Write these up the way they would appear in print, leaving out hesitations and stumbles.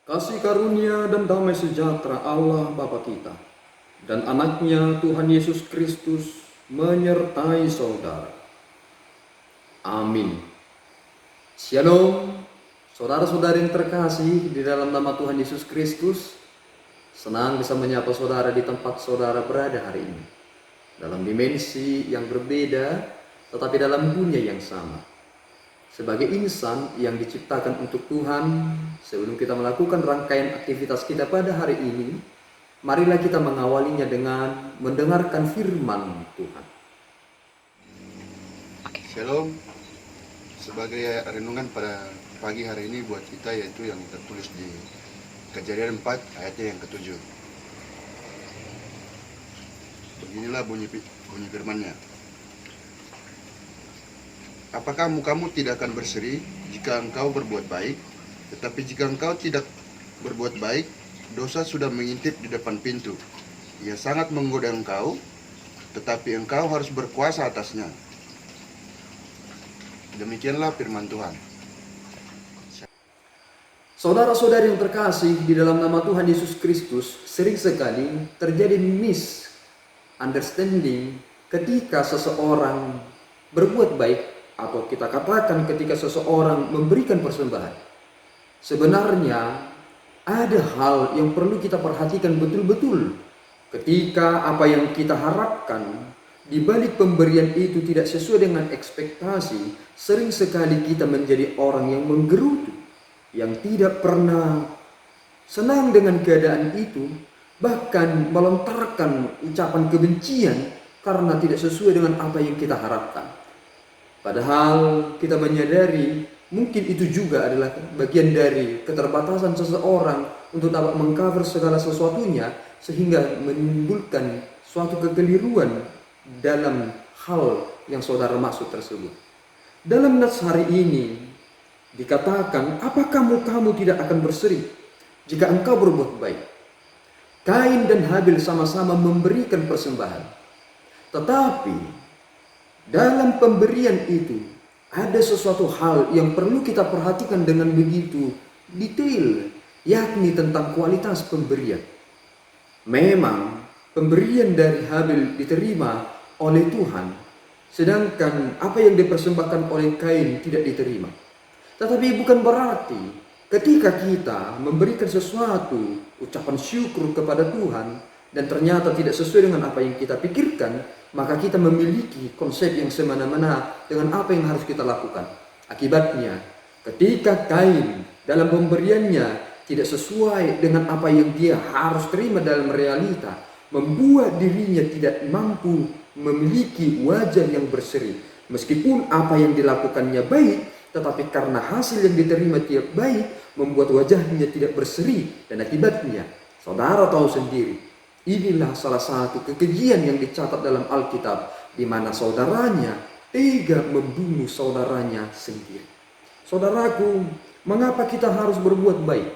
Kasih karunia dan damai sejahtera Allah Bapa kita dan anaknya Tuhan Yesus Kristus menyertai saudara. Amin. Shalom, saudara-saudari yang terkasih di dalam nama Tuhan Yesus Kristus. Senang bisa menyapa saudara di tempat saudara berada hari ini. Dalam dimensi yang berbeda, tetapi dalam dunia yang sama. Sebagai insan yang diciptakan untuk Tuhan, sebelum kita melakukan rangkaian aktivitas kita pada hari ini, marilah kita mengawalinya dengan mendengarkan firman Tuhan. Shalom. Sebagai renungan pada pagi hari ini buat kita yaitu yang tertulis di Kejadian 4 ayatnya yang ke-7. Beginilah bunyi firman-Nya. Apakah mukamu tidak akan berseri jika engkau berbuat baik? Tetapi jika engkau tidak berbuat baik, dosa sudah mengintip di depan pintu. Ia sangat menggoda engkau, tetapi engkau harus berkuasa atasnya. Demikianlah firman Tuhan. Saudara-saudari yang terkasih di dalam nama Tuhan Yesus Kristus, sering sekali terjadi misunderstanding ketika seseorang berbuat baik, atau kita katakan ketika seseorang memberikan persembahan. Sebenarnya ada hal yang perlu kita perhatikan betul-betul ketika apa yang kita harapkan di balik pemberian itu tidak sesuai dengan ekspektasi. Sering sekali kita menjadi orang yang menggerutu, yang tidak pernah senang dengan keadaan itu, bahkan melontarkan ucapan kebencian karena tidak sesuai dengan apa yang kita harapkan. Padahal kita menyadari mungkin itu juga adalah bagian dari keterbatasan seseorang untuk dapat mengcover segala sesuatunya, sehingga menimbulkan suatu kekeliruan dalam hal yang saudara maksud tersebut. Dalam nas hari ini dikatakan, apakah mukamu tidak akan berseri jika engkau berbuat baik? Kain dan Habil sama-sama memberikan persembahan. Tetapi dalam pemberian itu ada sesuatu hal yang perlu kita perhatikan dengan begitu detail, yakni tentang kualitas pemberian. Memang pemberian dari Habil diterima oleh Tuhan, sedangkan apa yang dipersembahkan oleh Kain tidak diterima. Tetapi bukan berarti ketika kita memberikan sesuatu ucapan syukur kepada Tuhan dan ternyata tidak sesuai dengan apa yang kita pikirkan, maka kita memiliki konsep yang semena-mena dengan apa yang harus kita lakukan. Akibatnya, ketika Kain dalam pemberiannya tidak sesuai dengan apa yang dia harus terima dalam realita, membuat dirinya tidak mampu memiliki wajah yang berseri. Meskipun apa yang dilakukannya baik, tetapi karena hasil yang diterima tidak baik, membuat wajahnya tidak berseri. Dan akibatnya, saudara tahu sendiri, inilah salah satu kekejian yang dicatat dalam Alkitab, di mana saudaranya tega membunuh saudaranya sendiri. Saudaraku, mengapa kita harus berbuat baik?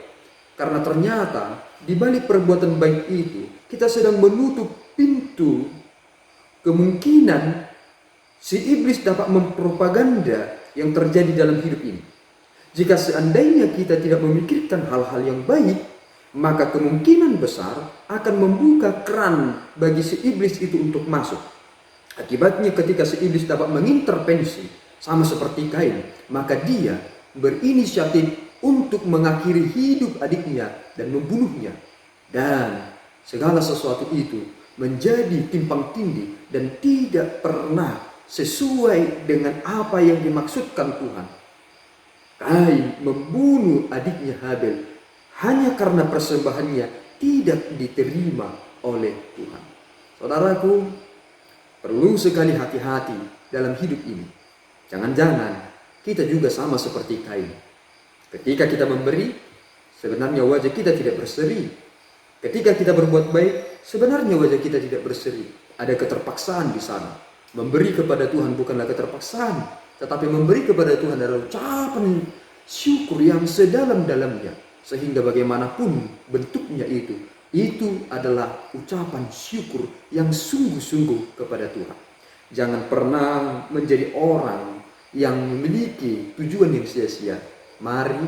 Karena ternyata di balik perbuatan baik itu, kita sedang menutup pintu kemungkinan si iblis dapat mempropaganda yang terjadi dalam hidup ini. Jika seandainya kita tidak memikirkan hal-hal yang baik, maka kemungkinan besar akan membuka keran bagi si iblis itu untuk masuk. Akibatnya ketika si iblis dapat mengintervensi, sama seperti Kain, maka dia berinisiatif untuk mengakhiri hidup adiknya dan membunuhnya. Dan segala sesuatu itu menjadi timpang tindih dan tidak pernah sesuai dengan apa yang dimaksudkan Tuhan. Kain membunuh adiknya Habil hanya karena persembahannya tidak diterima oleh Tuhan. Saudaraku, perlu sekali hati-hati dalam hidup ini. Jangan-jangan kita juga sama seperti Kain. Ketika kita memberi, sebenarnya wajah kita tidak berseri. Ketika kita berbuat baik, sebenarnya wajah kita tidak berseri. Ada keterpaksaan di sana. Memberi kepada Tuhan bukanlah keterpaksaan, tetapi memberi kepada Tuhan adalah ucapan syukur yang sedalam-dalamnya. Sehingga bagaimanapun bentuknya itu adalah ucapan syukur yang sungguh-sungguh kepada Tuhan. Jangan pernah menjadi orang yang memiliki tujuan yang sia-sia. Mari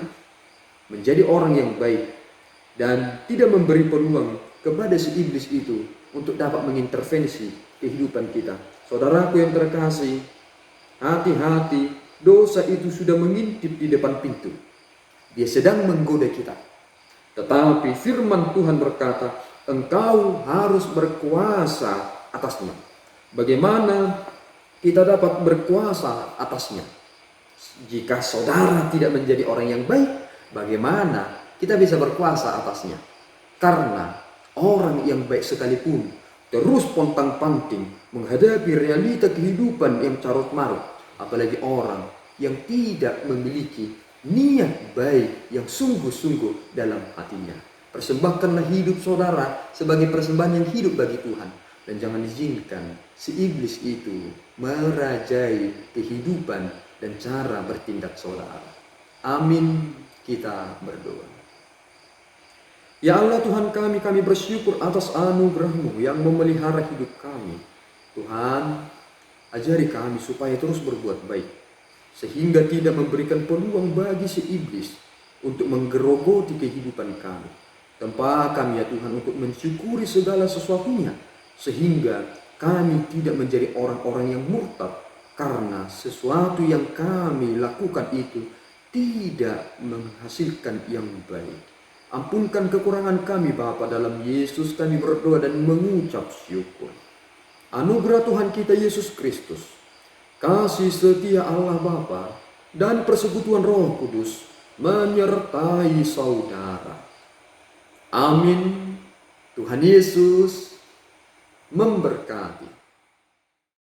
menjadi orang yang baik dan tidak memberi peluang kepada si iblis itu untuk dapat mengintervensi kehidupan kita. Saudaraku yang terkasih, hati-hati, dosa itu sudah mengintip di depan pintu. Dia sedang menggoda kita. Tetapi firman Tuhan berkata, engkau harus berkuasa atasnya. Bagaimana kita dapat berkuasa atasnya? Jika saudara tidak menjadi orang yang baik, bagaimana kita bisa berkuasa atasnya? Karena orang yang baik sekalipun terus pontang-panting menghadapi realita kehidupan yang carut-marut, apalagi orang yang tidak memiliki niat baik yang sungguh-sungguh dalam hatinya. Persembahkanlah hidup saudara sebagai persembahan yang hidup bagi Tuhan, dan jangan izinkan si iblis itu merajai kehidupan dan cara bertindak saudara. Amin. Kita berdoa. Ya Allah Tuhan kami bersyukur atas anugerah-Mu yang memelihara hidup kami. Tuhan, ajari kami supaya terus berbuat baik, sehingga tidak memberikan peluang bagi si iblis untuk menggerogoti kehidupan kami. Tempatkan kami ya Tuhan untuk mensyukuri segala sesuatunya, sehingga kami tidak menjadi orang-orang yang murtad karena sesuatu yang kami lakukan itu tidak menghasilkan yang baik. Ampunkan kekurangan kami Bapa, dalam Yesus kami berdoa dan mengucap syukur. Anugerah Tuhan kita Yesus Kristus, kasih setia Allah Bapa, dan persekutuan Roh Kudus menyertai saudara. Amin. Tuhan Yesus memberkati.